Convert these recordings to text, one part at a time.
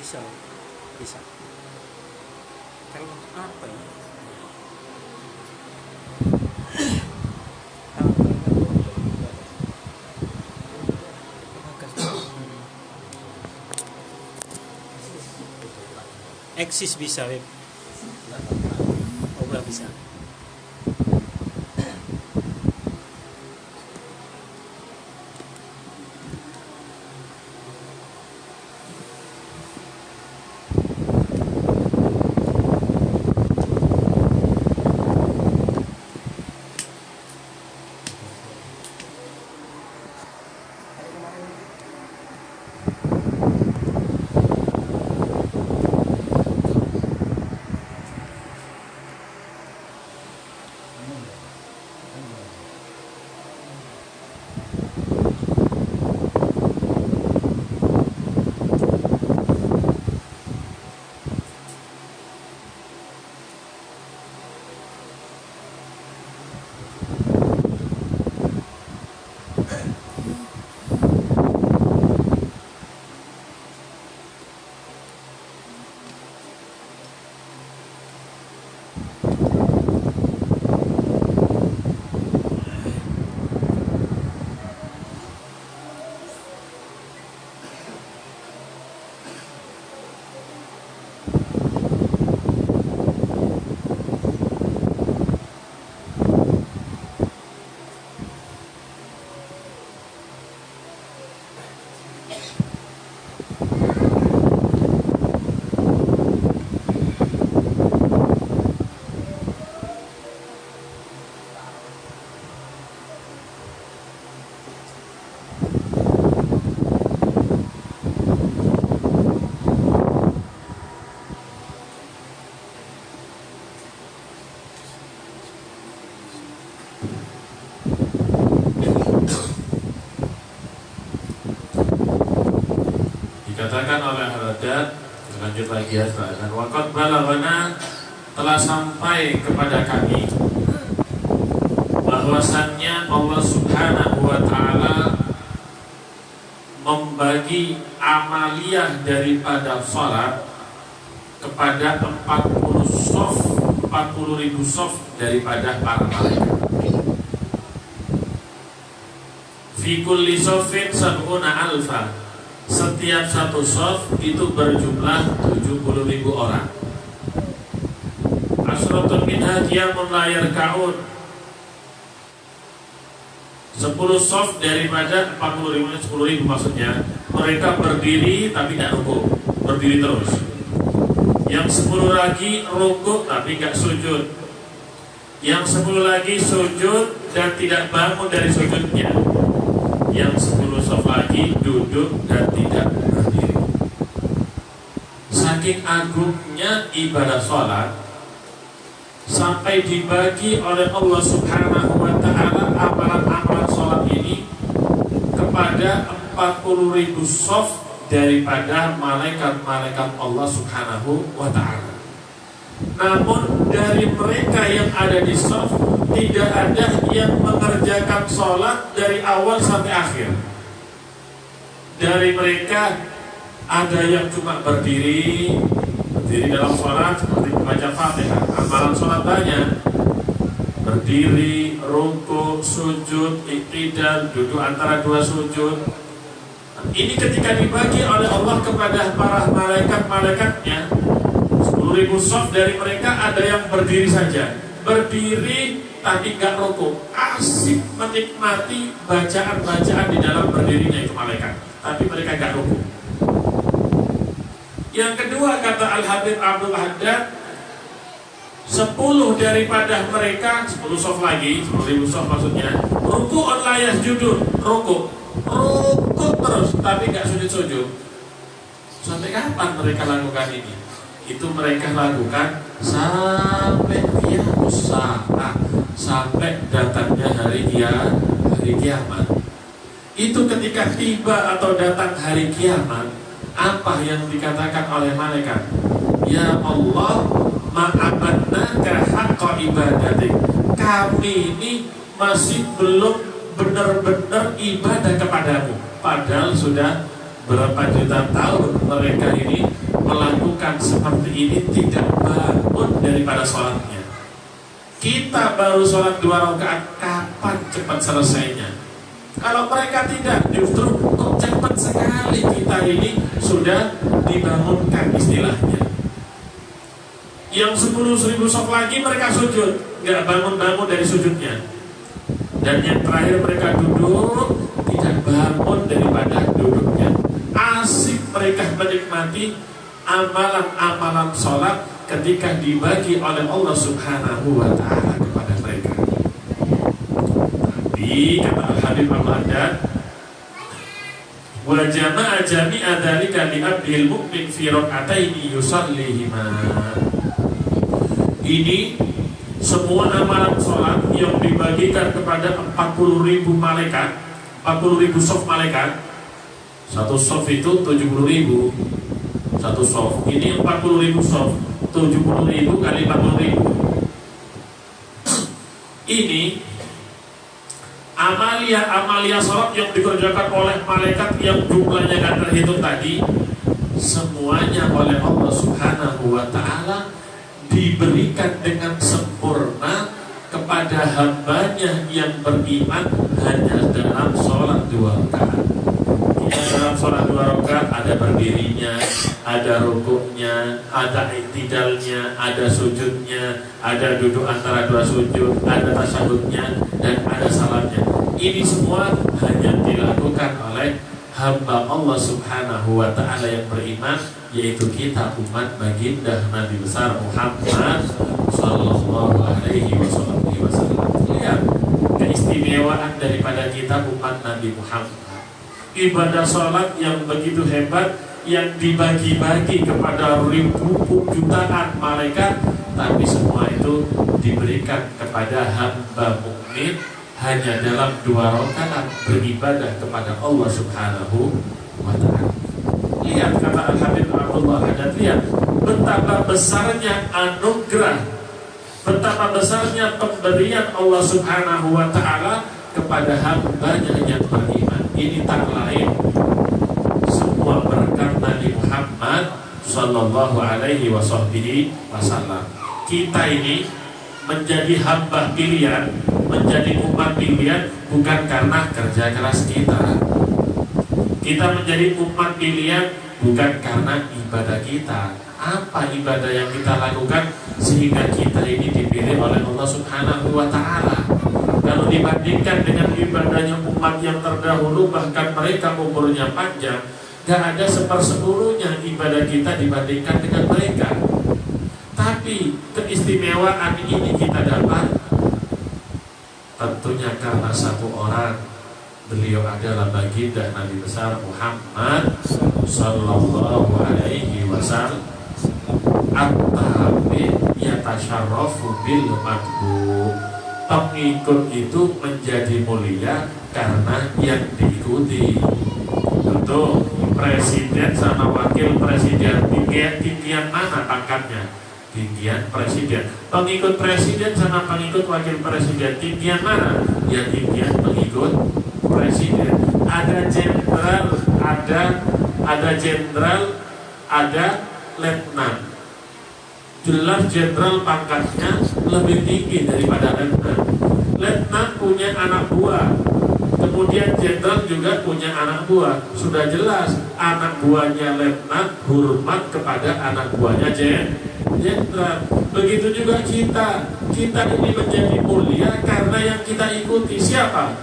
bisa, bisa. Kalau apa ya? Eksis bisa, web. Oh, nggak bisa. Dikatakan oleh Al-Haddad, lanjut lagi ya silakan. Waqad balaghana, telah sampai kepada kami bahwasannya Allah Subhanahu wa taala membagi amaliyah daripada salat kepada 40 shaf, 40.000 shaf daripada para malaikat. Fi kulli shafin sab'una alfa. Setiap satu shaf itu berjumlah 70.000 orang. Asratun minha qiyamun la yarka'un. 10 shaf daripada 40.000, 10.000 maksudnya, mereka berdiri tapi tidak rukuk, berdiri terus. Yang 10 lagi rukuk tapi tidak sujud. Yang 10 lagi sujud dan tidak bangun dari sujudnya. Yang 10 shaf lagi duduk dan tidak berdiri. Saking agungnya ibadah sholat, sampai dibagi oleh Allah Subhanahu wa ta'ala amalan-amalan sholat ini kepada 40.000 shaf daripada malaikat-malaikat Allah Subhanahu wa ta'ala. Namun dari mereka yang ada di shaf, tidak ada yang mengerjakan sholat dari awal sampai akhir. Dari mereka ada yang cuma berdiri dalam sholat seperti membaca Fatihah. Amalan sholat banyak: berdiri, rukuk, sujud, iktidal, duduk antara dua sujud. Ini ketika dibagi oleh Allah kepada para malaikat-malaikatnya, 10.000 shaf dari mereka ada yang berdiri saja, berdiri tapi nggak rukuk, asik menikmati bacaan-bacaan di dalam berdirinya itu malaikat, tapi mereka nggak rukuk. Yang kedua, kata Al-Habib Abdul Haddad, 10 daripada mereka, 10 shaf lagi, 10.000 shaf maksudnya, rukuk la yasjudun, rukuk terus tapi nggak sujud-sujud. Sampai kapan mereka lakukan ini? Itu mereka lakukan sampai qiyamus saah, sampai datangnya hari kiamat. Itu ketika tiba atau datang hari kiamat, apa yang dikatakan oleh malaikat? Ya Allah, ma'abadnaka haqqa ibadatik. Kami ini masih belum benar-benar ibadah kepadamu. Padahal sudah berapa juta tahun mereka ini dilakukan seperti ini tidak bangun daripada sholatnya. Kita baru sholat 2 rakaat, kapan cepat selesainya? Kalau mereka tidak, justru kok cepat sekali kita ini sudah dibangunkan istilahnya. Yang 10.000 sof lagi mereka sujud, nggak bangun-bangun dari sujudnya. Dan yang terakhir mereka duduk, tidak bangun daripada duduknya. Asik mereka menikmati amalan-amalan sholat ketika dibagi oleh Allah Subhanahu wa Ta'ala kepada mereka. Tapi kata Al-Habib Al-Haddad, wa jama'a jami'a dzalika li abdil mu'min fi rak'ataini yusallihima. Ini semua amalan sholat yang dibagikan kepada 40.000 malaikat, 40.000 sof malaikat. Satu sof itu 70.000. Satu sof. Ini 40.000 sof. 70.000 kali 40.000. Ini amalia sholat yang dikerjakan oleh malaikat yang jumlahnya kan terhitung tadi, semuanya oleh Allah Subhanahu wa Ta'ala diberikan dengan sempurna kepada hambanya yang beriman hanya dalam sholat 2 rakaat. Kita dalam sholat 2 rakaat ada berdirinya, ada rukuknya, ada i'tidalnya, ada sujudnya, ada duduk antara 2 sujud, ada tasyahudnya, dan ada salamnya. Ini semua hanya dilakukan oleh hamba Allah Subhanahu wa Ta'ala yang beriman, yaitu kita umat baginda Nabi besar Muhammad sallallahu alaihi wasallam. Lihat keistimewaan daripada kita umat Nabi Muhammad. Ibadah sholat yang begitu hebat, yang dibagi-bagi kepada ribu jutaan malaikat, tapi semua itu diberikan kepada hamba mukmin hanya dalam 2 rakaat beribadah kepada Allah Subhanahu wa Ta'ala. Lihat kata Al-Habib Abdullah Haddad, lihat betapa besarnya anugerah, betapa besarnya pemberian Allah Subhanahu wa Ta'ala kepada hambanya yang beriman. Ini tak lain semua berkat Nabi Muhammad sallallahu alaihi wasallam. Kita ini menjadi hamba pilihan, menjadi umat pilihan bukan karena kerja keras kita. Kita menjadi umat pilihan bukan karena ibadah kita. Apa ibadah yang kita lakukan sehingga kita ini dipilih oleh Allah Subhanahu wa Ta'ala? Kalau dibandingkan dengan ibadahnya umat yang terdahulu, bahkan mereka umurnya panjang, gak ada 1/10-nya ibadah kita dibandingkan dengan mereka. Tapi keistimewaan ini kita dapat tentunya karena satu orang. Beliau adalah baginda Nabi besar Muhammad sallallahu alaihi wasallam. At-tabi yatasyarrafu bil matbu. Pengikut itu menjadi mulia karena yang diikuti. Tentu presiden sama wakil presiden tinggian mana pangkatnya? Tinggian presiden. Pengikut presiden sama pengikut wakil presiden tinggian mana? Ya tinggian pengikut presiden. Ada jenderal, ada jenderal, ada letnan. Jelas jenderal pangkatnya lebih tinggi daripada letnan. Letnan punya anak buah, kemudian jenderal juga punya anak buah. Sudah jelas anak buahnya letnan hormat kepada anak buahnya jenderal. Begitu juga kita ini menjadi mulia karena yang kita ikuti siapa?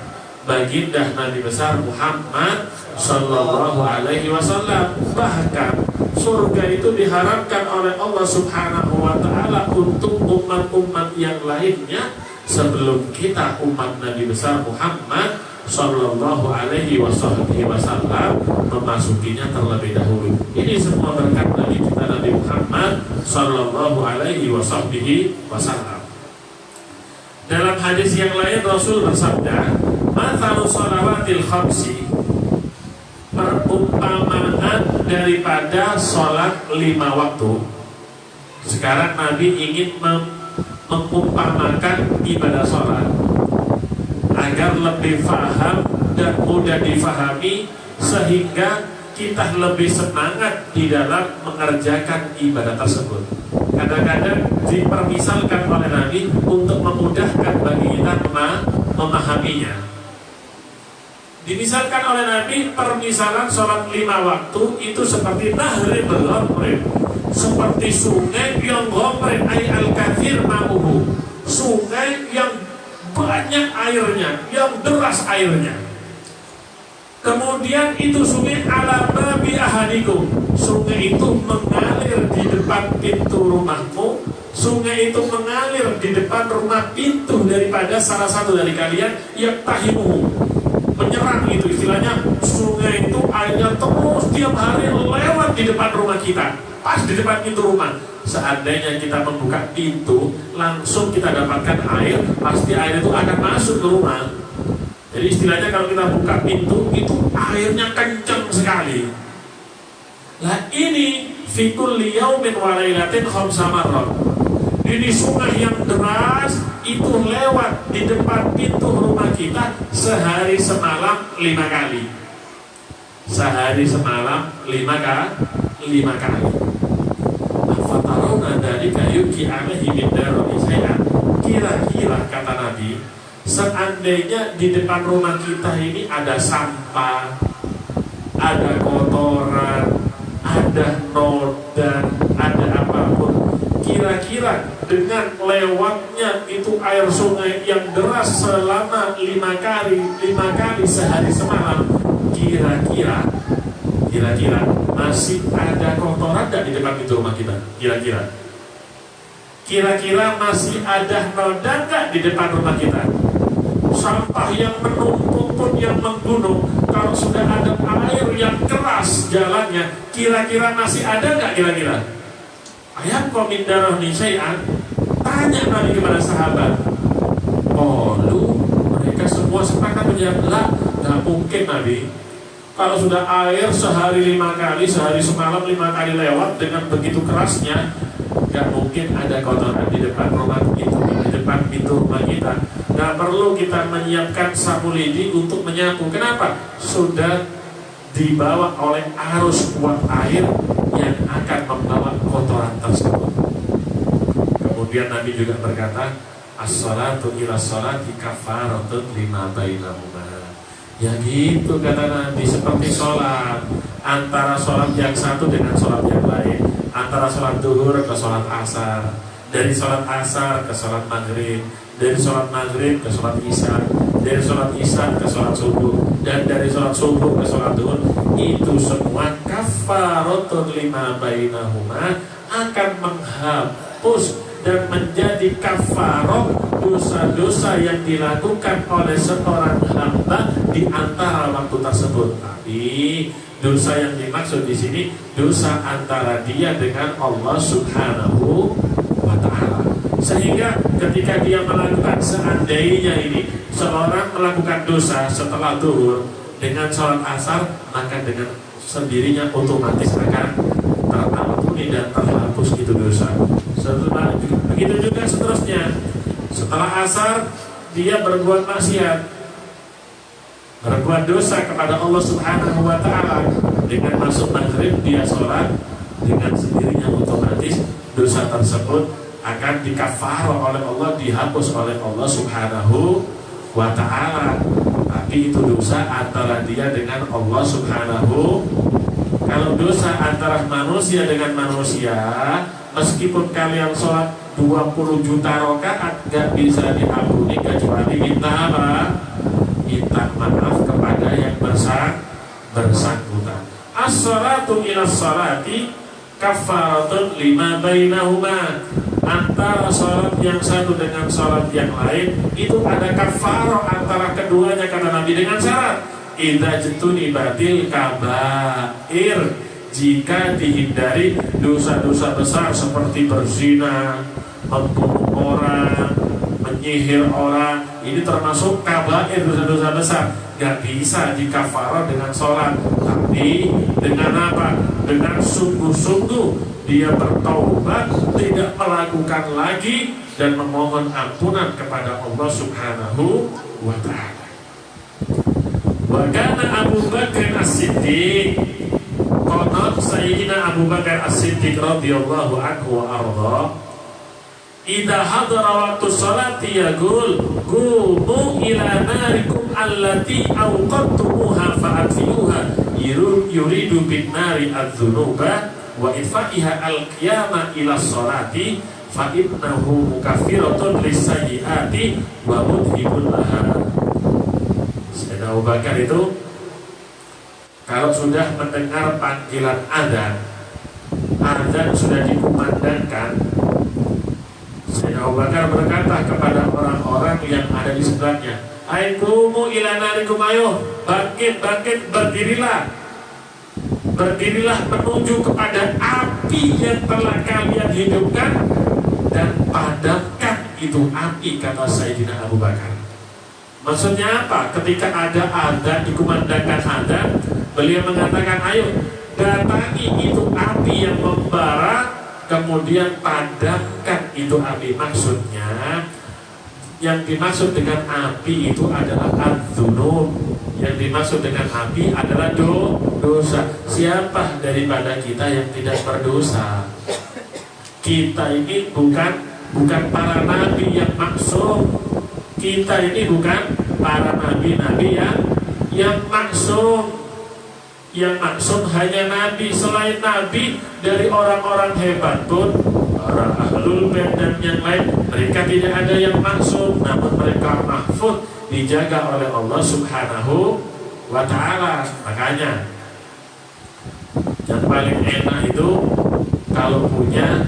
Baginda Nabi besar Muhammad sallallahu alaihi wasallam. Bahkan surga itu diharapkan oleh Allah Subhanahu wa Ta'ala untuk umat-umat yang lainnya sebelum kita umat Nabi besar Muhammad sallallahu alaihi wasallam memasukinya terlebih dahulu. Ini semua berkat dari kita Nabi Muhammad sallallahu alaihi wasallam. Dalam hadis yang lain Rasul bersabda, "Mathalu shalawatil khamsi," perumpamaan daripada sholat 5 waktu. Sekarang Nabi ingin mengumpamakan ibadah sholat agar lebih faham dan mudah difahami, sehingga kita lebih semangat di dalam mengerjakan ibadah tersebut. Kadang-kadang dipermisalkan oleh Nabi untuk memudahkan bagi kita memahaminya. Dimisalkan oleh Nabi permisalan sholat 5 waktu itu seperti nahri berghamrin, seperti sungai yang ghamrin ay al-kathir ma'uhu, sungai yang banyak airnya, yang deras airnya. Kemudian itu sungai ala babi ahadikum, sungai itu mengalir di depan pintu rumahmu, sungai itu mengalir di depan rumah pintu daripada salah satu dari kalian yang tahimuhu, menyerang itu istilahnya. Sungai itu airnya terus tiap hari lewat di depan rumah kita, pas di depan pintu rumah. Seandainya kita membuka pintu, langsung kita dapatkan air, pasti air itu akan masuk ke rumah. Jadi istilahnya kalau kita buka pintu, itu airnya kencang sekali. Nah ini fikul liyaumin wa lailatin khamsa marrat. Ini sungai yang deras itu lewat di depan pintu rumah kita sehari semalam 5 kali. Sehari semalam 5 kali. Fataruna dzalika yuki alaihi min daruri syai'an. Kira-kira kata Nabi, seandainya di depan rumah kita ini ada sampah, ada kotoran, ada noda, ada apapun, kira-kira dengan lewatnya itu air sungai yang deras selama 5 kali sehari semalam, kira-kira masih ada kotoran tidak di depan pintu rumah kita? Kira-kira masih ada noda nggak di depan rumah kita? Sampah yang menumpuk pun yang menggunung, kalau sudah ada air yang keras jalannya, kira-kira masih ada nggak kira-kira? Ayat komin darah syai'an, tanya Nabi kepada sahabat. Oh lu, mereka semua sepakat menjawab, lah, nggak mungkin Nabi. Kalau sudah air sehari 5 kali, sehari semalam 5 kali lewat dengan begitu kerasnya, gak mungkin ada kotoran di depan rumah itu, di depan pintu rumah kita. Gak perlu kita menyiapkan sapu lidi untuk menyapu. Kenapa? Sudah dibawa oleh arus kuat air yang akan membawa kotoran tersebut. Kemudian Nabi juga berkata, as-salatu ila salati kafaratun lima bainahuma. Ya gitu kata Nabi, seperti sholat, antara sholat yang satu dengan sholat yang lain, antara sholat duhur ke sholat asar, dari sholat asar ke sholat maghrib, dari sholat maghrib ke sholat isya, dari sholat isya ke sholat subuh, dan dari sholat subuh ke sholat duhur. Itu semua kafaratun lima bainahuma, akan menghapus dan menjadi kafarah dosa-dosa yang dilakukan oleh seorang hamba di antara waktu tersebut. Tapi dosa yang dimaksud di sini dosa antara dia dengan Allah Subhanahu wa Ta'ala. Sehingga ketika dia melakukan, seandainya ini seorang melakukan dosa setelah zuhur dengan sholat asar, maka dengan sendirinya otomatis akan terampuni dan terhapus itu dosa. Begitu juga seterusnya, setelah asar dia berbuat maksiat, berbuat dosa kepada Allah Subhanahu wa Ta'ala, dengan masuk maghrib dia sholat, dengan sendirinya otomatis dosa tersebut akan dikafarah oleh Allah, dihapus oleh Allah Subhanahu wa Ta'ala. Tapi itu dosa antara dia dengan Allah Subhanahu. Kalau dosa antara manusia dengan manusia, meskipun kalian sholat 20 juta rakaat, gak bisa diampuni kecuali minta apa? Minta maaf kepada yang bersangkutan. As-salatu ila salati kafaratun lima bainahuma. Antara sholat yang satu dengan sholat yang lain itu ada kafarah antara keduanya, kata Nabi, dengan syarat idza jtuni batil kabair, jika dihindari dosa-dosa besar seperti berzina, membunuh orang, menyihir orang. Ini termasuk kabair, dosa-dosa besar. Gak bisa dikafarah dengan sholat, tapi dengan apa? Dengan sungguh-sungguh dia bertaubat, tidak melakukan lagi, dan memohon ampunan kepada Allah Subhanahu wa Ta'ala. Wa kana Abu Bakar As-Siddiq, Sayyidina Abu Bakar As-Siddiq radhiyallahu anhu wa arda, idza hadara waqtu sholati yaqul qumu ila narikum allati awqadtumuha fa'atfiuha yuridu bin nari adz-dzunuba wa idfa'iha al-qiyama ila sholati fa innahu mukaffiratun lis-sayyi'ati wa mudhibun laha. Sayyidina Abu Bakar itu kalau sudah mendengar panggilan azan sudah dikumandangkan, Sayyidina Abu Bakar berkata kepada orang-orang yang ada di sebelahnya, "Aikumu ila narikum, ayo bangkit, berdirilah menuju kepada api yang telah kalian hidupkan dan padamkan itu api," kata Sayyidina Abu Bakar. Maksudnya apa? Ketika ada azan, dikumandangkan azan, beliau mengatakan, ayo datangi itu api yang membara, kemudian padamkan itu api. Maksudnya yang dimaksud dengan api itu adalah adz-dzunub. Yang dimaksud dengan api adalah dosa. Siapa daripada kita yang tidak berdosa? Kita ini bukan para nabi yang maksum. Kita ini bukan para nabi-nabi yang maksum. Yang maksum hanya nabi. Selain nabi, dari orang-orang hebat pun, para ahlul bait dan yang lain, mereka tidak ada yang maksum, namun mereka mahfuz, dijaga oleh Allah Subhanahu wa ta'ala. Makanya yang paling enak itu kalau punya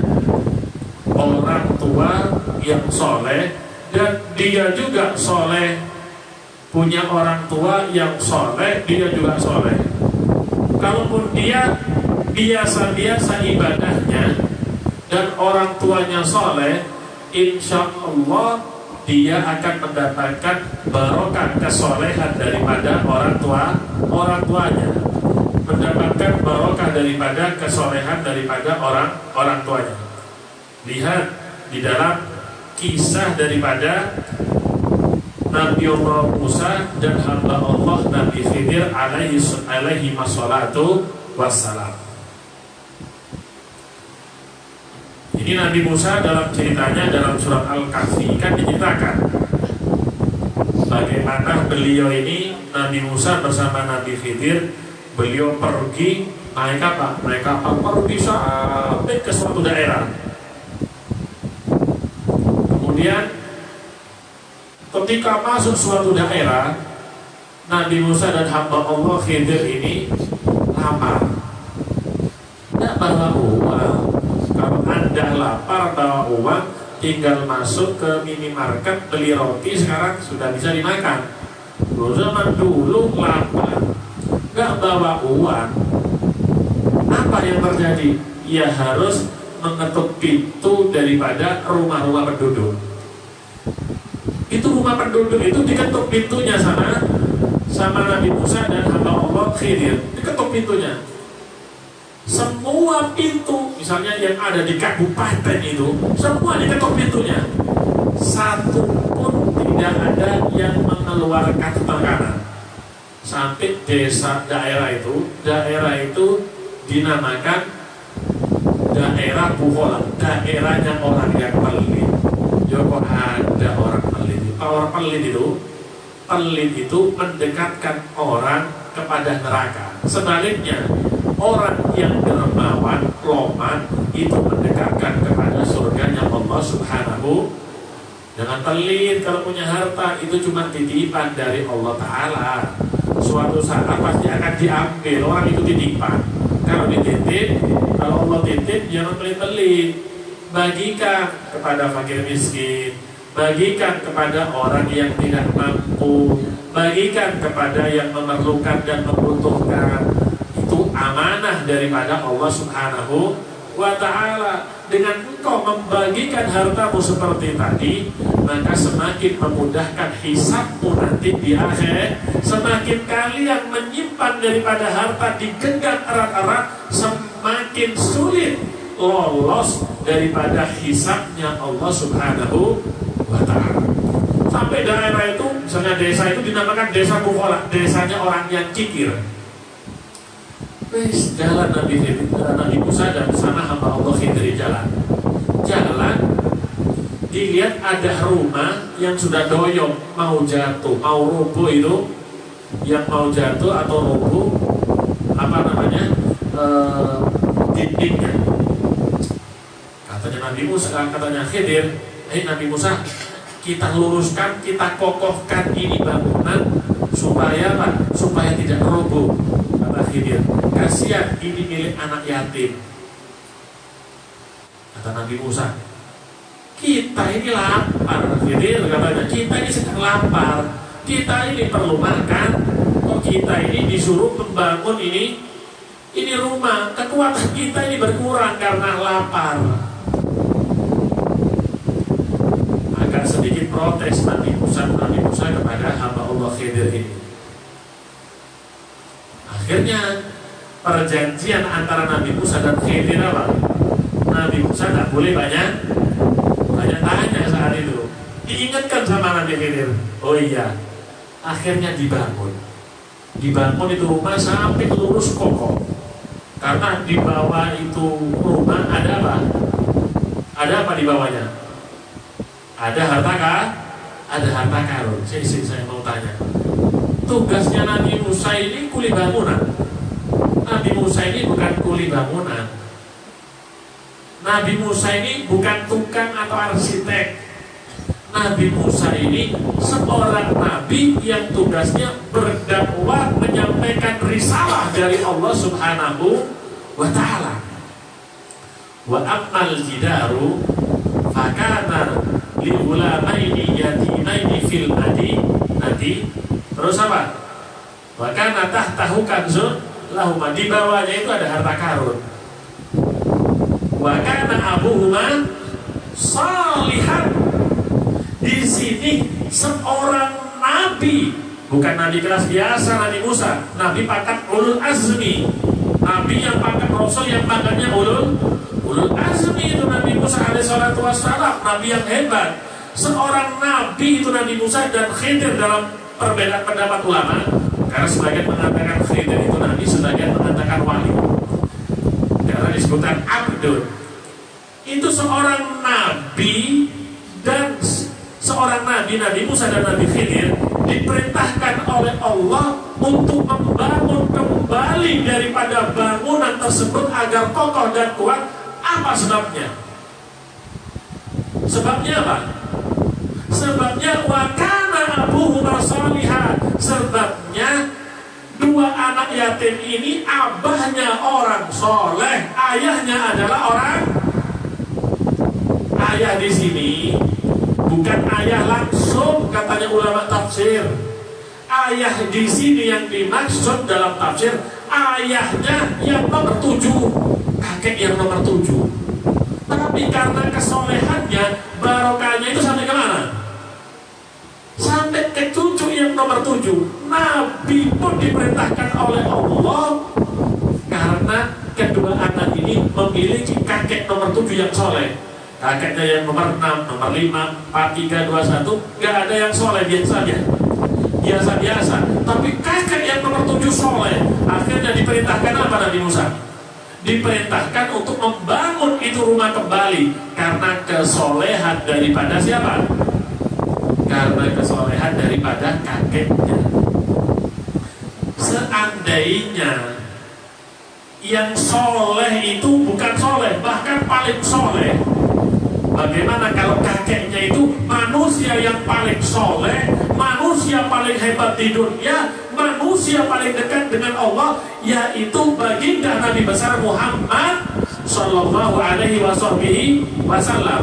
orang tua yang soleh dan dia juga soleh, punya orang tua yang soleh, dia juga soleh. Kalaupun dia biasa-biasa ibadahnya dan orang tuanya soleh, insya Allah dia akan mendapatkan barokah kesolehan daripada orang tuanya, mendapatkan barokah daripada kesolehan daripada orang tuanya. Lihat di dalam kisah daripada Nabi Allah Musa dan hamba Allah Nabi Khidir alaihi wassalatu wassalam. Ini Nabi Musa dalam ceritanya dalam surat Al-Kahfi kan diceritakan bagaimana beliau ini, Nabi Musa bersama Nabi Khidir, beliau pergi naik kapal pergi sampai ke suatu daerah. Kemudian ketika masuk suatu daerah, Nabi Musa dan hamba Allah Khidir ini lapar, tidak bawa uang. Kalau Anda lapar bawa uang, tinggal masuk ke minimarket beli roti, sekarang sudah bisa dimakan. Zaman dulu lapar, nggak bawa uang, apa yang terjadi? Ya harus mengetuk pintu daripada rumah-rumah penduduk. Itu rumah penduduk itu diketuk pintunya sama Nabi Musa dan hamba Allah Khidir, diketuk pintunya. Semua pintu, misalnya yang ada di kabupaten itu, semua diketuk pintunya. Satu pun tidak ada yang mengeluarkan makanan. Sampai daerah itu dinamakan daerah Buhola, daerahnya orang yang pelit. Joko ada orang pelit. Orang pelit itu mendekatkan orang kepada neraka. Sebaliknya, orang yang dermawan, loman, itu mendekatkan kepada surganya Allah Subhanahu. Jangan pelit, kalau punya harta itu cuma titipan dari Allah Ta'ala. Suatu saat pasti akan diambil, orang itu titipan. Kalau dititip, kalau Allah titip, jangan pelit-pelit. Bagikan kepada fakir miskin, bagikan kepada orang yang tidak mampu, bagikan kepada yang memerlukan dan membutuhkan. Itu amanah daripada Allah Subhanahu wa ta'ala. Dengan engkau membagikan hartamu seperti tadi, maka semakin memudahkan hisabmu nanti di akhir. Semakin kalian menyimpan daripada harta digenggam erat-erat, semakin sulit lolos daripada hisabnya Allah Subhanahu wa ta'ala. Sampai daerah itu, misalnya desa itu dinamakan desa Bukola, desanya orang yang kikir. Wes jalan Nabi Musa dan sana hamba Allah Khidir jalan. Dilihat ada rumah yang sudah doyong, mau jatuh, mau roboh itu, yang mau jatuh atau roboh, dindingnya. Katanya Nabi Musa, katanya Khidir, Nabi Musa, kita luruskan, kita kokohkan ini bangunan supaya apa? Supaya tidak roboh. Kata Khidir, kasihan ini milik anak yatim. Kata Nabi Musa, kita ini lapar, Khidir katanya, kita ini sedang lapar, kita ini perlu makan, kok kita ini disuruh membangun ini rumah, kekuatan kita ini berkurang karena lapar. Agak sedikit protes Nabi Musa kepada hamba Allah Khidir ini. Akhirnya perjanjian antara Nabi Musa dan Khidir apa? Nabi Musa tak boleh banyak tanya saat itu. Diingatkan sama Nabi Khidir. Oh iya, akhirnya dibangun itu rumah sampai lurus kokoh. Karena di bawah itu rumah ada apa? Ada apa di bawahnya? Ada harta karun. Saya mau tanya. Tugasnya Nabi Musa ini kuli bangunan. Nabi Musa ini bukan kuli bangunan. Nabi Musa ini bukan tukang atau arsitek. Nabi Musa ini seorang nabi yang tugasnya berdakwah, menyampaikan risalah dari Allah Subhanahu wa ta'ala. Wa ammal jidaru fakana li ghulamaini yatimaini fil madinati. Terus apa? Wa kana tahtahu kanzun lahuma, di bawahnya itu ada harta karun. Wa kana abuhuma salihan. Di sini seorang nabi, bukan nabi kelas biasa Nabi Musa, nabi pangkat ulul azmi, nabi yang pangkat rasul yang pangkatnya ulul azmi itu Nabi Musa alaihissalatu wassalam, nabi yang hebat. Seorang nabi itu Nabi Musa dan Khidir dalam perbedaan pendapat ulama, karena sebagian mengatakan Khidir itu nabi, sebagian mengatakan wali, karena disebutkan abdul. Itu seorang nabi, dan seorang nabi Musa dan Nabi Khidir diperintahkan oleh Allah untuk membangun kembali daripada bangunan tersebut agar kokoh dan kuat. Apa sebabnya? Sebabnya apa? Sebabnya wa kana abuhuma shalihan. Sebabnya dua anak yatim ini abahnya orang soleh, ayahnya adalah orang. Ayah di sini bukan ayah langsung, katanya ulama tafsir. Ayah di sini yang dimaksud dalam tafsir ayahnya yang nomor 7, kakek yang nomor 7. Tapi karena kesolehannya, barokahnya itu sampai kemana? Sampai ke cucu yang nomor 7. Nabi pun diperintahkan oleh Allah karena kedua anak ini memiliki kakek nomor 7 yang soleh. Kakeknya yang nomor 6, nomor 5, 4, 3, 2, 1, gak ada yang soleh, biasa-biasa. Tapi kakek yang nomor 7 soleh. Akhirnya diperintahkan apa Nabi Musa? Diperintahkan untuk membangun itu rumah kembali. Karena kesolehan daripada siapa? Karena kesolehan daripada kakeknya. Seandainya yang soleh itu bukan soleh, bahkan paling soleh, bagaimana kalau kakeknya itu manusia yang paling soleh, manusia paling hebat di dunia, manusia paling dekat dengan Allah, yaitu baginda Nabi besar Muhammad Sallallahu Alaihi Wasallam.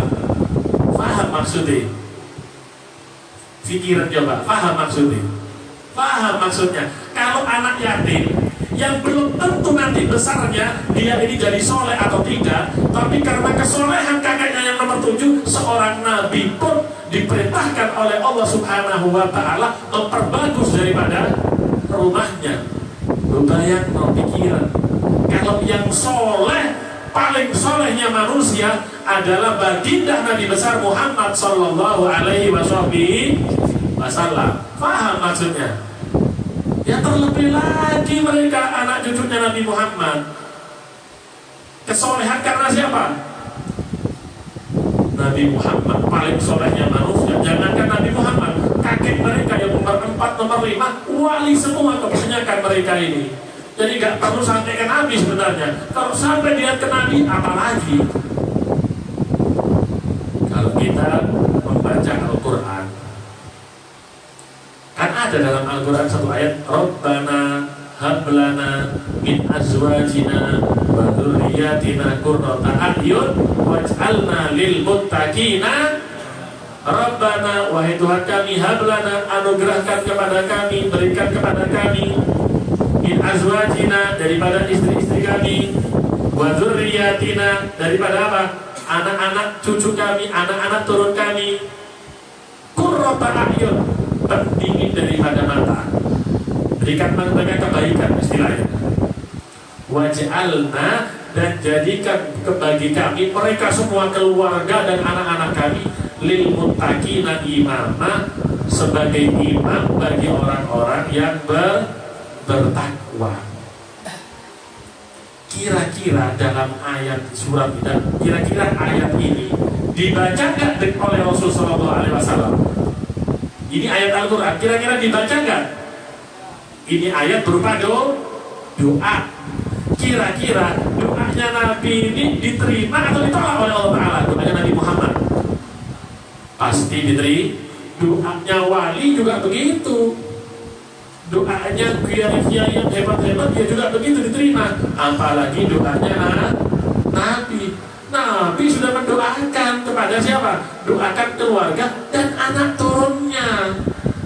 Faham maksudnya? Pikiran coba, faham maksudnya? Faham maksudnya? Kalau anak yatim yang belum tentu nanti besarnya dia ini jadi soleh atau tidak, tapi karena kesolehan kakeknya yang nomor 7, seorang nabi pun diperintahkan oleh Allah Subhanahu wa ta'ala memperbagus daripada rumahnya. Bayangkan pikiran, kalau yang soleh, paling solehnya manusia adalah baginda Nabi besar Muhammad Sallallahu Alaihi Wasallam. Faham maksudnya? Ya terlebih lagi mereka anak cucunya Nabi Muhammad. Kesolehan karena siapa? Nabi Muhammad paling solehnya manusia. Jangankan Nabi Muhammad, kakek mereka yang nomor 4, nomor 5 wali semua kebanyakan mereka ini. Jadi gak perlu sampai ke Nabi sebenarnya. Kalau sampai dia ke Nabi, apalagi kalau kita membaca Al-Quran, kan ada dalam Al-Quran satu ayat, Rabbana hablana min azwajina wa dzurriyyatina qurrata a'yun waj'alna lil muttaqina Rabbana, wahai Tuhan kami, hablana, anugerahkan kepada kami, berikan kepada kami, min azwajina, daripada istri-istri kami, wa dzurriyyatina, daripada apa? Anak-anak cucu kami, anak-anak turun kami, qurrata a'yun, pendingin daripada mata, berikan mereka kebaikan istilahnya. Waj'alna, dan jadikan bagi kami, mereka semua keluarga dan anak-anak kami, lil muttaqina imama, sebagai imam bagi orang-orang yang bertakwa. Kira-kira dalam ayat surat ini, kira-kira ayat ini dibaca nggak oleh Rasulullah SAW? Ini ayat Al-Quran, kira-kira dibaca nggak? Ini ayat berupa doa. Kira-kira doanya Nabi ini diterima atau ditolak oleh Allah Ta'ala? Doanya Nabi Muhammad pasti diterima. Doanya wali juga begitu. Doanya kiai-kiai yang hebat-hebat dia juga begitu diterima. Apalagi doanya Nabi. Nabi sudah mendoakan kepada siapa? Doakan keluarga dan anak turunnya.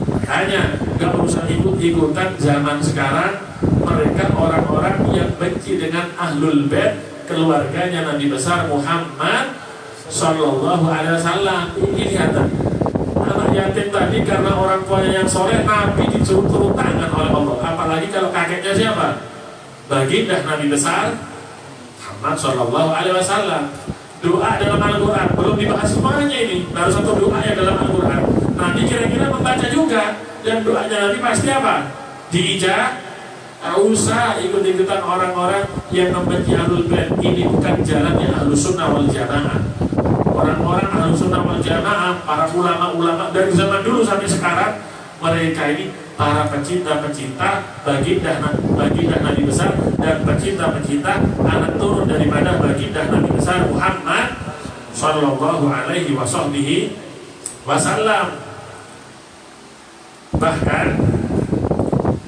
Makanya gak usah ikut-ikutan zaman sekarang. Mereka orang-orang yang benci dengan Ahlul Bait, keluarganya Nabi besar Muhammad Sallallahu Alaihi Wasallam. Ini lihat, anak yatim tadi karena orang tuanya yang soleh, Nabi disuruh turun tangan oleh Allah. Apalagi kalau kakeknya siapa? Baginda Nabi besar Muhammad Sallallahu Alaihi Wasallam. Doa dalam Al-Quran belum dibahas semuanya, ini baru satu doa yang dalam Al-Quran. Nabi kira-kira membaca juga, dan doanya Nabi pasti apa? Diijabah. Tak usah ikut-ikutan orang-orang yang membenci Ahlul Bait. Ini bukan jalannya Ahlus Sunnah wal Jamaah. Orang-orang Ahlus Sunnah wal Jamaah, para ulama-ulama dari zaman dulu sampai sekarang, mereka ini para pecinta-pecinta baginda Nabi besar dan pecinta-pecinta anak turun daripada baginda Nabi besar Muhammad Sallallahu Alaihi Wasallam. Bahkan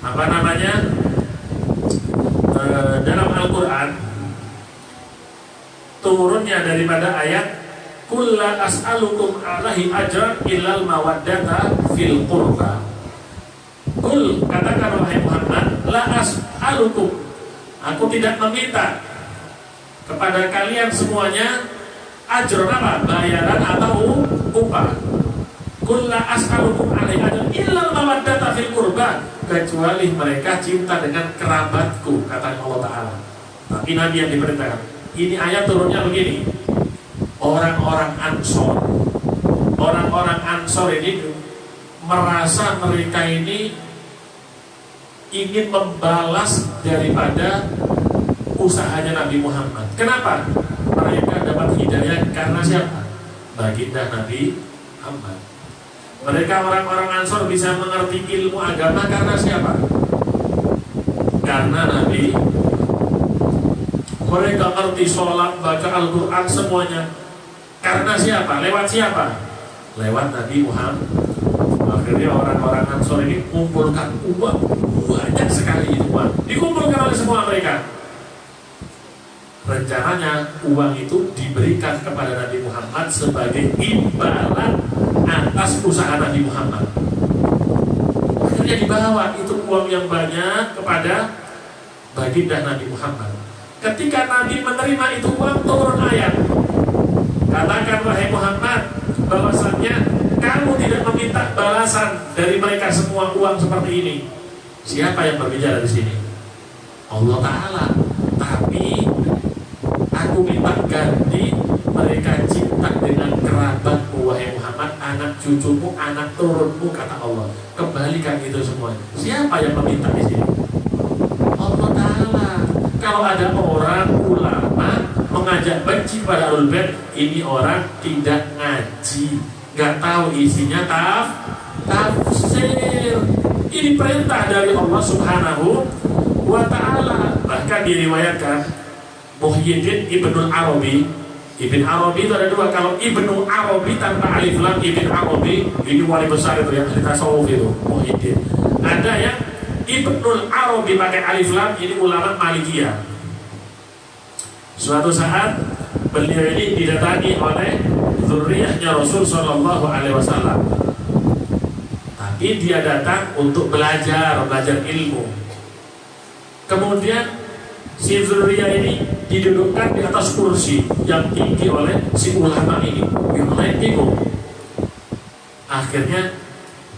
apa namanya, dalam Al-Quran turunnya daripada ayat kulla as'alukum alaihi ajran illal mawaddata fil qurba. Kul, katakan wahai Muhammad, la as'alukum, aku tidak meminta kepada kalian semuanya ajran, apa? Bayaran atau upah. Kulla as'alukum alaihi ajran illal mawaddata fil qurba, kecuali mereka cinta dengan kerabatku, kata Allah Ta'ala. Tapi Nabi yang diperintahkan. Ini ayat turunnya begini. Orang-orang Ansor ini merasa mereka ini ingin membalas daripada usahanya Nabi Muhammad. Kenapa? Mereka dapat hidayah karena siapa? Baginda Nabi Muhammad. Mereka orang-orang Ansor bisa mengerti ilmu agama karena siapa? Karena Nabi. Mereka mengerti sholat, baca Al-Quran semuanya karena siapa? Lewat siapa? Lewat Nabi Muhammad. Akhirnya orang-orang Ansor ini kumpulkan uang, banyak sekali itu uang, dikumpulkan oleh semua mereka. Rencananya uang itu diberikan kepada Nabi Muhammad sebagai imbalan atas usaha Nabi Muhammad. Akhirnya dibawa itu uang yang banyak kepada baginda Nabi Muhammad. Ketika Nabi menerima itu uang, turun ayat, katakan wahai Muhammad, bahwasannya kamu tidak meminta balasan dari mereka semua uang seperti ini. Siapa yang berbicara di sini? Allah Ta'ala. Tapi aku minta ganti mereka cinta dengan kerabatmu wahai Muhammad, anak cucumu, anak turunmu, kata Allah, kembalikan itu semua. Siapa yang meminta di sini? Allah Ta'ala. Kalau ada orang ulama mengajak benci pada Ahlul Bait, ini orang tidak ngaji, nggak tahu isinya tafsir. Ini perintah dari Allah Subhanahu wa Ta'ala. Bahkan diriwayatkan Muhyiddin Ibnul Arabi. Ibn Arabi itu ada dua. Kalau Ibnu Arabi tanpa alif lam, Ibn Arabi ini wali besar itu yang cerita tasawuf itu, Muhyiddin. Ada yang Ibnul Arabi pakai alif lam, ini ulama Malikiyah. Suatu saat beliau ini didatangi oleh zuriyahnya Rasul Shallallahu Alaihi Wasallam. Tapi dia datang untuk belajar ilmu. Kemudian si zuriyah ini didudukkan di atas kursi yang tinggi oleh si ulama ini. Yang lain bingung. Akhirnya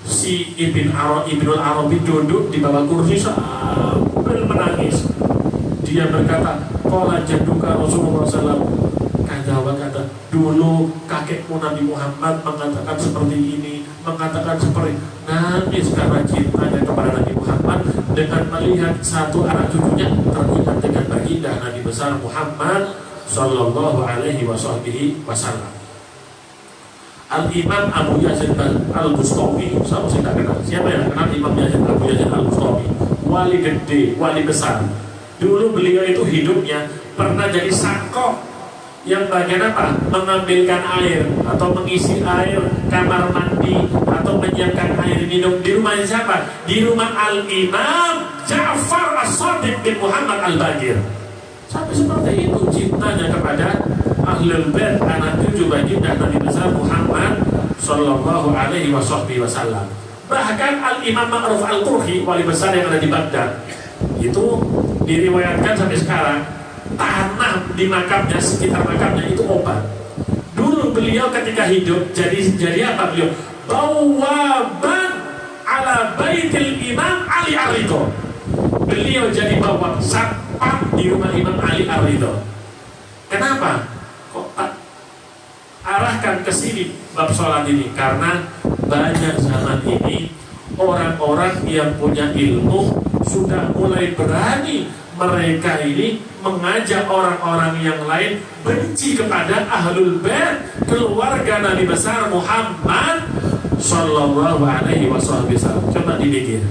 si Ibnul Arabi duduk di bawah kursi sambil menangis. Dia berkata, qala jadduka Rasulullah SAW, kata dulu kakekmu Nabi Muhammad mengatakan seperti ini, mengatakan seperti nangis karena cintanya kepada Nabi Muhammad dengan melihat satu anak cucunya teringat dengan baginda Nabi besar Muhammad Sallallahu Alaihi Wasallam. Al-Imam Abu Yazid Al-Bustami, saya tidak kenal. Siapa yang kenal Imam Abu Yazid Al-Bustami? Wali gede, wali besar. Dulu beliau itu hidupnya pernah jadi sakok yang bagian apa? Mengambilkan air atau mengisi air kamar mandi atau menyiapkan air minum di rumah siapa? Di rumah Al-Imam Ja'far As-Shadiq bin Muhammad Al-Baqir. Sampai seperti itu cintanya kepada Ahlul Bait, anak cucu baginda Nabi besar Muhammad Sallallahu Alaihi Wasallam. Bahkan Al-Imam Ma'ruf Al-Qurhi, wali besar yang ada di Baghdad, itu diriwayatkan sampai sekarang tanah di makamnya, sekitar makamnya itu obat. Dulu beliau ketika hidup jadi apa beliau? Bawaban ala baitil Imam Ali Ar-Ridho. Beliau jadi bawab satpam di rumah Imam Ali Ar-Ridho. Kenapa? Kok tak arahkan ke sini bab sholat ini? Karena banyak zaman ini orang-orang yang punya ilmu sudah mulai berani mereka ini mengajak orang-orang yang lain benci kepada Ahlul Bait, keluarga Nabi besar Muhammad Sallallahu Alaihi Wasallam. Coba dipikir,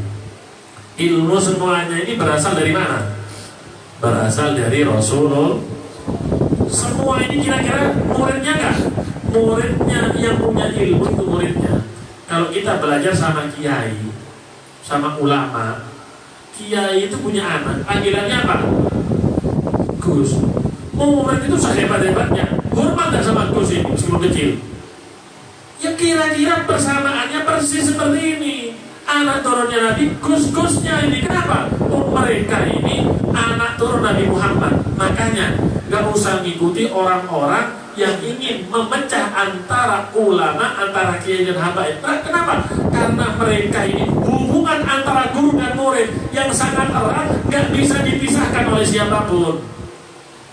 ilmu semuanya ini berasal dari mana? Berasal dari Rasulullah. Semua ini kira-kira muridnya kah? Muridnya yang punya ilmu itu muridnya. Kalau kita belajar sama kiai, sama ulama, kiai itu punya anak, panggilannya apa? Gus. Murid itu sehebat-hebatnya hormat gak sama Gus ini meskipun kecil? Ya kira-kira persamaannya persis seperti ini. Anak turunnya Nabi, Gus-Gusnya ini. Kenapa? Oh, mereka ini anak turun Nabi Muhammad. Makanya gak usah ngikuti orang-orang yang ingin memecah antara ulama, antara kiai dan habaib. Kenapa? Karena mereka ini hubungan antara guru dan murid yang sangat erat, gak bisa dipisahkan oleh siapapun.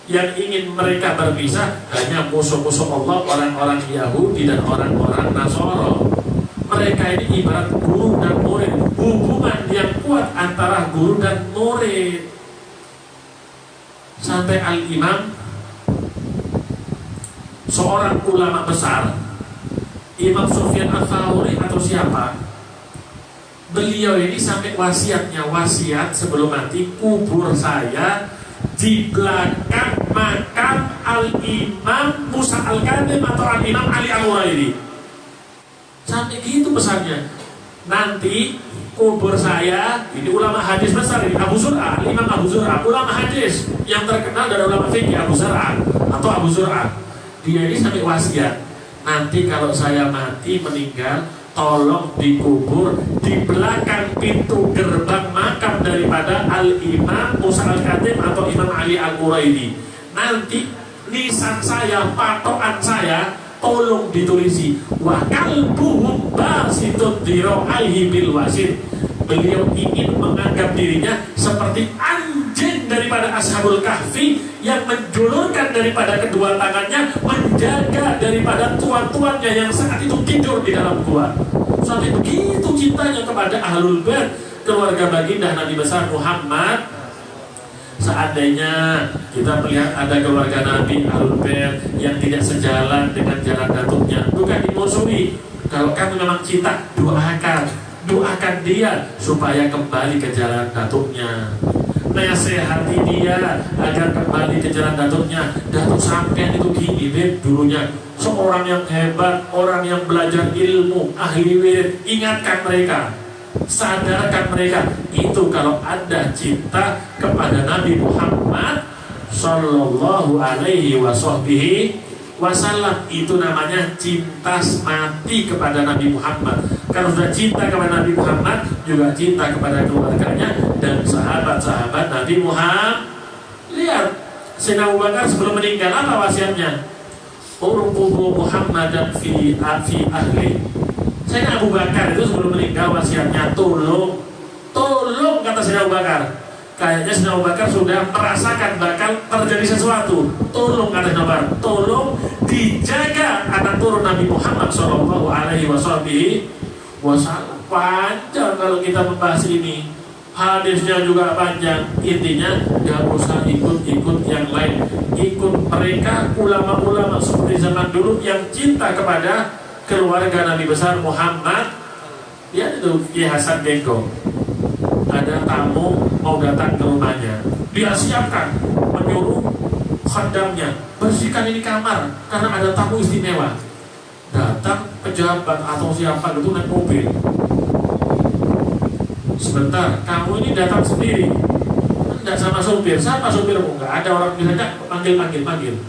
Yang ingin mereka berpisah hanya musuh-musuh Allah, orang-orang Yahudi dan orang-orang Nasoro. Mereka ini ibarat guru dan murid, hubungan yang kuat antara guru dan murid. Sampai Al-Imam, seorang ulama besar, Imam Sufyan Ats-Tsauri atau siapa, beliau ini sampai wasiat sebelum mati, kubur saya di belakang makam Al-Imam Musa Al-Kadhim atau Al-Imam Ali Al-Hurairi. Sampai gitu pesannya. Nanti kubur saya, ini ulama hadis besar ini, Abu Zur'ah, Imam Abu Zur'ah, ulama hadis yang terkenal dari ulama fikih, Abu Zur'ah atau Abu Zur'ah. Dia ini sampai wasiat, nanti kalau saya mati meninggal, tolong dikubur di belakang pintu gerbang makam daripada Al-Imam Musa Al-Kadhim atau Imam Ali Al-Hurairi. Nanti lisan saya, patokan saya, tolong ditulisi wa kalbuhum basitun diraihi bil wasit. Beliau ingin menganggap dirinya seperti anjing pemimpin daripada Ashabul Kahfi yang menjulurkan daripada kedua tangannya menjaga daripada tuan-tuannya yang saat itu tidur di dalam gua. Sampai begitu cintanya kepada Ahlul Bait, keluarga baginda Nabi besar Muhammad. Seandainya kita melihat ada keluarga Nabi Ahlul Bait yang tidak sejalan dengan jalan datuknya, bukan dimusuhi. Kalau kamu memang cinta, doakan dia supaya kembali ke jalan datuknya. Nasihati dia agar kembali ke jalan datuknya. Datuk sampean itu gini Beb, dulunya seorang yang hebat, orang yang belajar ilmu, ahli wirid. Ingatkan mereka, sadarkan mereka. Itu kalau ada cinta kepada Nabi Muhammad Sallallahu Alaihi Wasallam, itu namanya cinta mati kepada Nabi Muhammad. Kalau sudah cinta kepada Nabi Muhammad, juga cinta kepada keluarganya dan sahabat-sahabat Nabi Muhammad. Lihat, Sayyidina Abu Bakar sebelum meninggal apa wasiatnya? Urqubu Muhammadan fi ahli. Sayyidina Abu Bakar itu sebelum meninggal wasiatnya, tolong kata Sayyidina Abu Bakar. Kayaknya Sayyidina Abu Bakar sudah merasakan bakal terjadi sesuatu. Tolong kata Sayyidina Abu Bakar, tolong dijaga anak turun Nabi Muhammad Sallallahu Alaihi Wasallam. Panjang kalau kita membahas ini, hadisnya juga panjang. Intinya gak usah ikut yang lain, ikut mereka ulama-ulama seperti zaman dulu yang cinta kepada keluarga Nabi besar Muhammad. Ya itu Ki Hasan Bengkong, ada tamu mau datang ke rumahnya, dia siapkan, menyuruh khandamnya bersihkan ini kamar karena ada tamu istimewa. Datang pejabat atau siapa gitu naik mobil. Sebentar, kamu ini datang sendiri, enggak sama supir. Siapa supirmu? Enggak ada orang bisa panggil.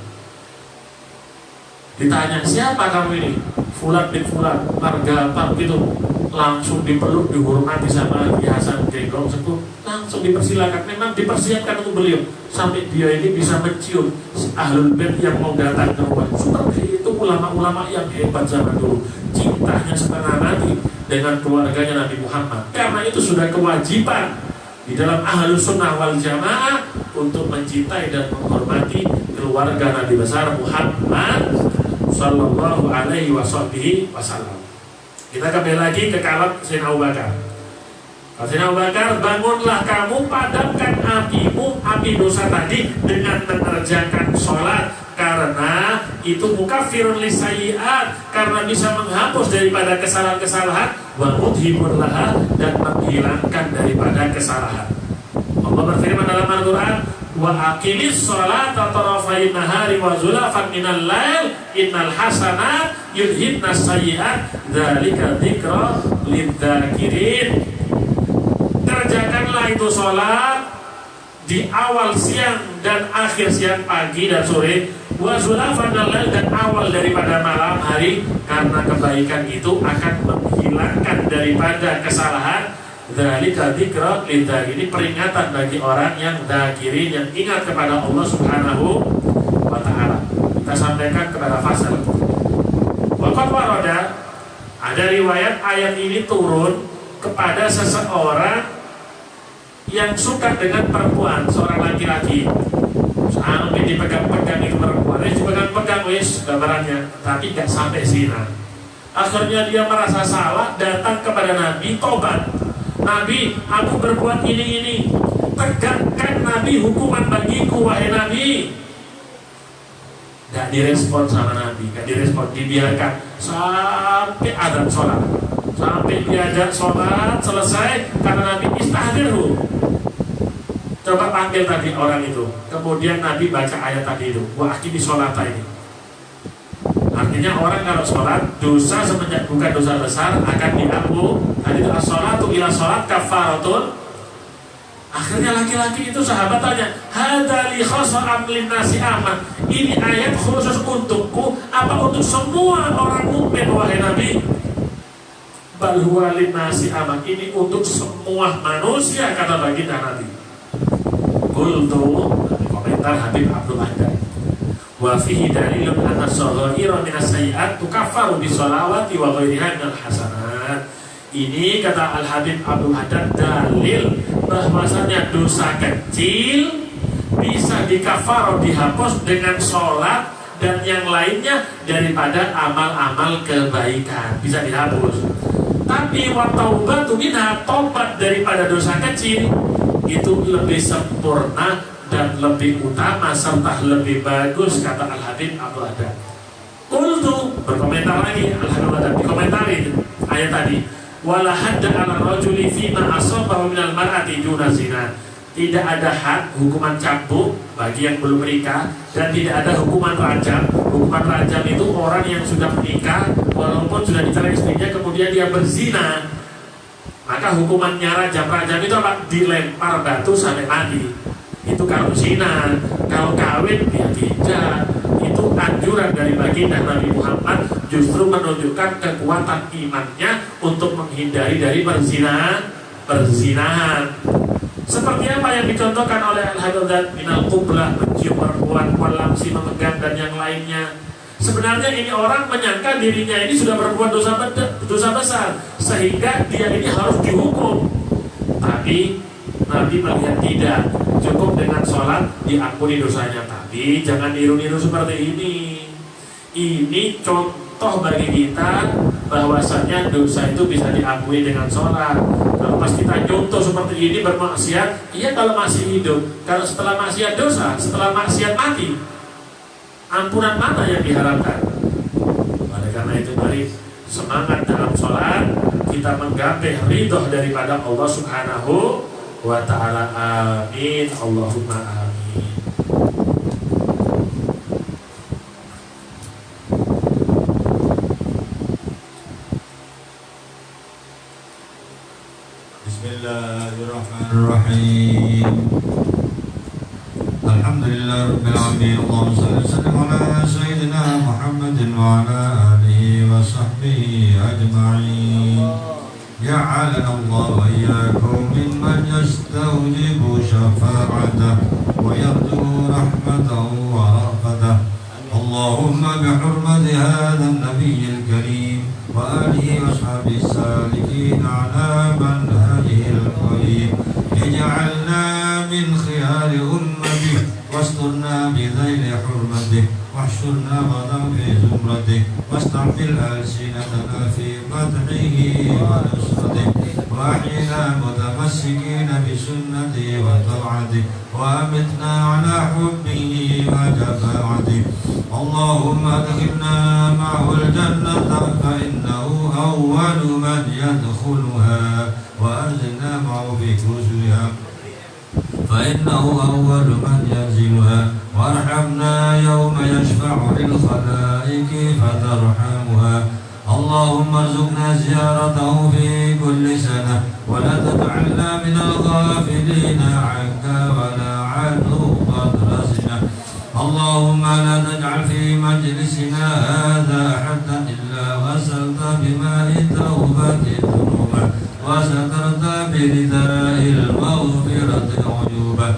Ditanya, siapa kamu ini? Fulan bin Fulan, marga apa gitu. Langsung dipeluk, dihormati sama Ki Hasan Bengkong Sepuh, langsung dipersilakan. Memang dipersiapkan untuk beliau sampai dia ini bisa mencium Ahlul Bait yang mau datang ke rumah. Seperti itu ulama-ulama yang hebat zaman dulu, cintanya setengah mati dengan keluarganya Nabi Muhammad. Karena itu sudah kewajiban di dalam Ahlus Sunnah wal Jamaah untuk mencintai dan menghormati keluarga Nabi besar Muhammad Sallallahu Alaihi Wasallam. Kita kembali lagi ke kalam Sayyidina Abu Bakar. Sayyidina Abu Bakar, bangunlah kamu, padamkan apimu, api dosa tadi dengan mengerjakan sholat, karena itu mukafirun lisayyi'at, karena bisa menghapus daripada kesalahan-kesalahan, wa mudhibun laha, dan menghilangkan daripada kesalahan. Allah berfirman dalam Al-Quran, wa aqimis sholata tarafai nahari wa zulafan minal lail innal hasanat yudhibnas sayyi'at dzalika dzikra lidzakirin. Kerjakanlah itu sholat di awal siang dan akhir siang, pagi dan sore, wa zulafan minal lail, dan awal daripada malam hari, karena kebaikan itu akan menghilangkan daripada kesalahan. Dzalika dzikra lidzakirin, ini peringatan bagi orang yang dzakirin, yang ingat kepada Allah Subhanahu wa taala. Kita sampaikan kepada fasal. Waqad warada, ada riwayat ayat ini turun kepada seseorang yang suka dengan perempuan, seorang laki-laki. Sampai dipegang-pegang itu perempuan, dipegang-pegang wis gambarannya, tapi gak sampai zina. Akhirnya dia merasa salah, datang kepada Nabi, tobat. Nabi, aku berbuat ini. Tegakkan Nabi hukuman bagiku, wahai Nabi. Gak direspon sama Nabi, gak direspon, dibiarkan sampai adzan sholat. Sampai diajak sholat selesai, karena Nabi istahdirhu. Coba panggil tadi orang itu. Kemudian Nabi baca ayat tadi itu, wa aqimi sholata ini. Artinya orang kalau sholat, dosa semenjak bukan dosa besar akan dihapus. Tadi itu as-sholatu ila sholat kafaratun. Akhirnya laki-laki itu sahabat tanya, hadza li khasa'am linnasi aman. Ini ayat khusus untukku apa untuk semua orang mukmin, wahai Nabi? Bal huwa linnasi aman. Ini untuk semua manusia, kata baginda Nabi. Qultu, komentar Habib Abdul Haddad, wa fihi dalilun anna saghira minas sayyi'at tukaffaru bisolawati wa ghairiha minal hasanat. Ini kata Al-Habib Abdul Haddad dalil bahwasanya dosa kecil bisa dikafaroh, dihapus dengan sholat dan yang lainnya daripada amal-amal kebaikan, bisa dihapus. Tapi wa taubatu minha, tobat daripada dosa kecil itu lebih sempurna dan lebih utama serta lebih bagus, kata Al-Habib Abdul Haddad. Qultu, berkomentar lagi Al-Habib Abdul Haddad, dikomentari ayat tadi, wala hadda ala rajuli fima asabahu minal mar'ati duna zina. Tidak ada had, hukuman cambuk bagi yang belum menikah, dan tidak ada hukuman rajam. Hukuman rajam itu orang yang sudah menikah walaupun sudah dicerai istrinya kemudian dia berzina, maka hukumannya rajam. Rajam itu apa? Dilempar batu sampai mati. Itu kalau zina. Kalau kawin ya tidak. Itu anjuran dari baginda Nabi Muhammad, justru menunjukkan kekuatan imannya untuk menghindari dari perzinahan. Seperti apa yang dicontohkan oleh Al-Haddad minal qublah, mencium perempuan, walamsi, memegang, dan yang lainnya. Sebenarnya ini orang menyangka dirinya ini sudah berbuat dosa besar, sehingga dia ini harus dihukum. Tapi Nabi melihat tidak, cukup dengan sholat diampuni dosanya. Tapi jangan niru-niru seperti ini. Ini contoh bagi kita bahwasanya dosa itu bisa diampuni dengan sholat. Kalau pas kita nyontoh seperti ini bermaksiat, iya kalau masih hidup. Kalau setelah maksiat dosa, setelah maksiat mati, ampunan mana yang diharapkan? Oleh karena itu mari semangat dalam sholat, kita menggapai ridho daripada Allah Subhanahu wa ta'ala. Amin, Allahumma amin. Bismillahirrahmanirrahim. Alhamdulillah rabbil alamin. Allahumma shalli wa sallim ala sayyidina Muhammadin wa ala alihi wa sahbihi ajma'in. Ja'alana Allah wa iyyakum mimman yastawjibu syafa'atah wa yarju rahmatahu wa rafatahu. Allahumma bihurmati hadzal nabiyyil karim wa alihi wa sahbihi salikin ala manhajihil qayyim. Ij'alna min khiyari ummati wasturna bidhaili hurmati wahsyurna ghadam fi zumrati wasta'fil alsinatana fi qadhihi wa nusrati wa ahyina mutamassikina bi sunnati wa ta'ati wa amitna ala hubbihi wa jafa'ati. Allahumma adkhilna ma'ahul jannata fa innahu awwalu man yadkhuluha wa anzilna ma'ahu fi kusuliha fa innahu awwalu man yanziluha warhamna yawma yashfa'u lil khalaiqi fatarhamuha. Allahumma arzuqna ziyaratahu fi kulli sana wa la taj'alna minal ghafilina 'anka wa la 'anhu qadrasina. Allahumma la taj'al fi majlisina hadha hatta illa ghasalta bima'i tawbati dhunuba wa satarta birida'il maghfirati 'uyuba.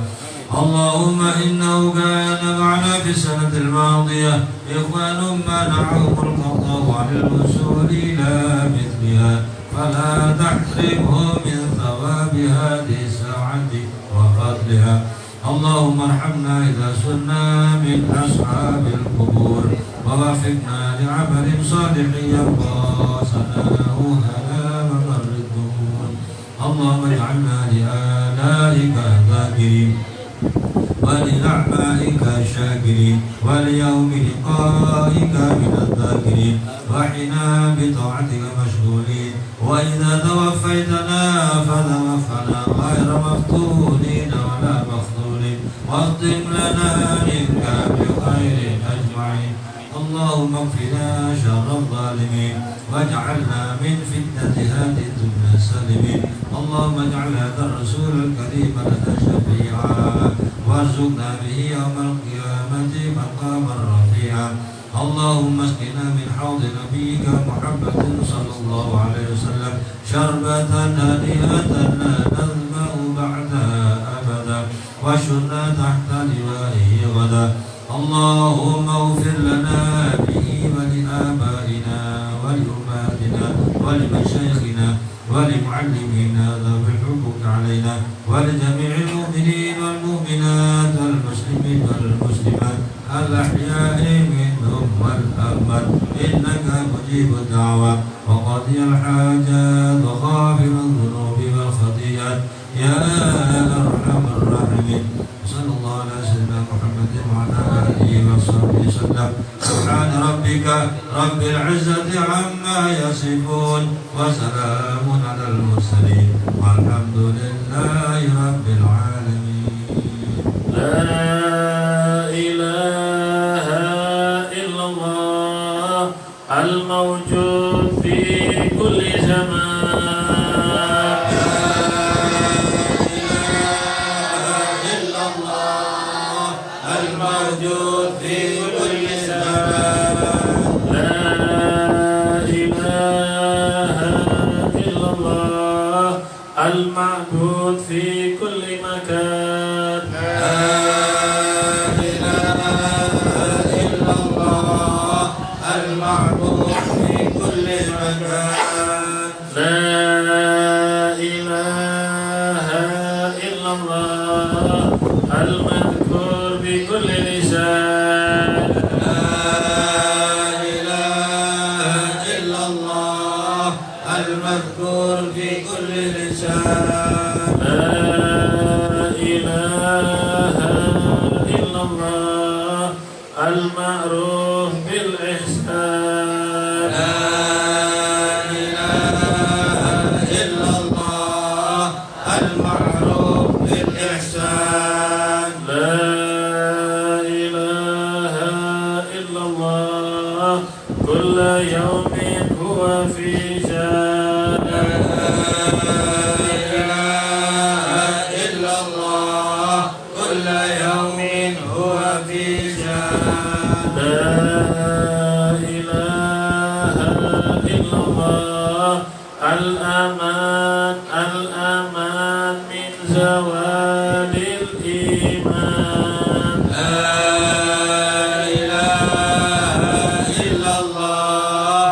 Allahumma innahu kana ma'ana fi sanati al-madiyah ikhwanun mana'ahumul qada'u 'anil wusuli ila mithliha fala tahrimhum min thawabi hadhihi sa'ati wa fadliha. Allahumma arhamna idha sunna min ashabil qubur wa wafiqna li'amalin salihin yarda sanahu ala maridun. Allahumma ij'alna li'alaika dhakirin wa li'a'maika syakirin wa liyawmi liqa'ika minadh dhakirin wa hina bi ta'atika mashghulin wa idha tawaffaytana fatawaffana ghayra maftunin wa la makhdulin واختم لنا منك بخير أجمعين. اللهم اكفنا شر الظالمين واجعلنا من فتنة هذه الدنيا السالمين. اللهم اجعل هذا الرسول الكريم لنا شفيعا وارزقنا به يوم القيامة مقاما رفيعا. اللهم اسقنا من حوض نبيك محمد صلى الله عليه وسلم شربة هنيئة لا نظمأ بعدها أبدا واشرنا تحت لوائه غدا. اللهم اغفر لنا به ولآبائنا ولأمهاتنا ولمشايخنا ولمعلمينا ذوي الحقوق علينا ولجميع المؤمنين والمؤمنات إنك مجيب الدعوة وقاضي الحاجات وغافر الذنوب والخطيئات يا أرحم الراحمين. صلى الله على سيدنا محمد وعلى آله وصحبه وسلم. سبحان ربك رب العزة عما يصفون وسلام على المرسلين والحمد لله رب العالمين. لا إله إلا الله الموجود في كل زمان. الموجود في كل زمان. لا إله إلا الله المعبود في كل مكان. لا إله إلا الله المعبود في كل مكان. لا إله إلا الله المذكور بكل لسان. لا إله إلا الله المذكور في كل لسان. لا إله إلا الله المعروف بالإحسان. لا إله إلا الله المعروف بالإحسان. لا إله إلا الله كل يوم هو في شان. لا إله إلا الله كل يوم هو في شان. لا إله إلا الله الأمان الأمان من زوال الإيمان. لا إله إلا الله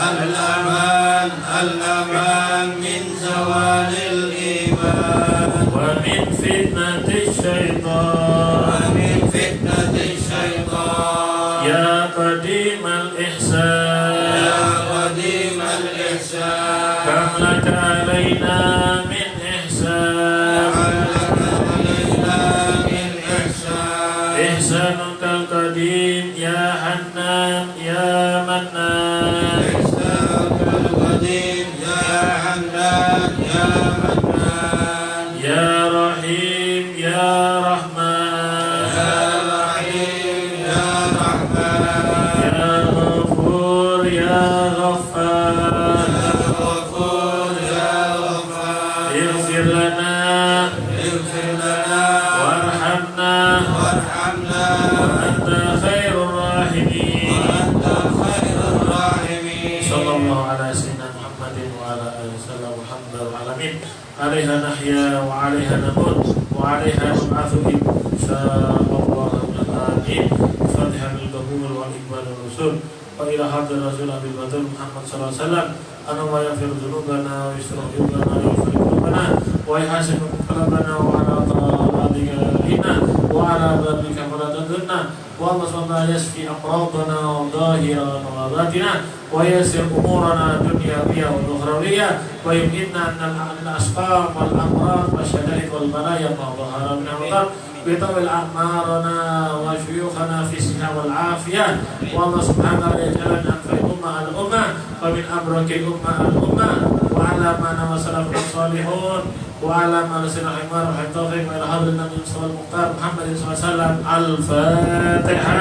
الأمان الأمان من زوال الإيمان. ومن فتنة الشيطان. ومن فتنة الشيطان. يا قديم الإحسان. يا قديم الإحسان. كم لك علينا من إحسان. علك علينا من إحسان. إحسانك القديم يا حنان يا منان. إحسانك القديم يا حنان يا منان. يا رحيم يا رحمن. يا رحيم يا رحمن. يا غفور يا غفار. يا غفور يا غفار. اغفر لنا اغفر لنا وارحمنا وارحمنا وأنت خير الراحمين. وأنت خير الراحمين. صلى الله على سيدنا محمد وعلى آله وسلم والحمد لله العالمين. عليها نحيا وعليها نموت وعليها نبعث إن شاء الله آمين. فاتحة للقبول والإقبال والرسول وإلى حضر رسول أبي البدر محمد صلى الله عليه وسلم أنه يغفر ذنوبنا ويستر عيوبنا ويغفر قلوبنا ويحاسب قلوبنا وعلى طاعتك لنا وعلى بابك فلا تضلنا. والله سبحانه يشفي أمراضنا وظاهرنا وباطنا ويسر أمورنا الدنيوية والأخروية ويمكننا عن الأسقام والأمراض والشدائد والبلايا ما ظهر منها وبطن بطول أعمارنا وشيوخنا في الصحة والعافية. والله سبحانه يجعلنا أنفع الأمة الأمة ومن أبرك الأمة الأمة وعلى ما نوى سلفنا الصالحون وعلى ما نسينا حمار وحيد توفيق وإلى حضر النبي صلى الله عليه وسلم محمد صلى الله عليه وسلم. الفاتحة.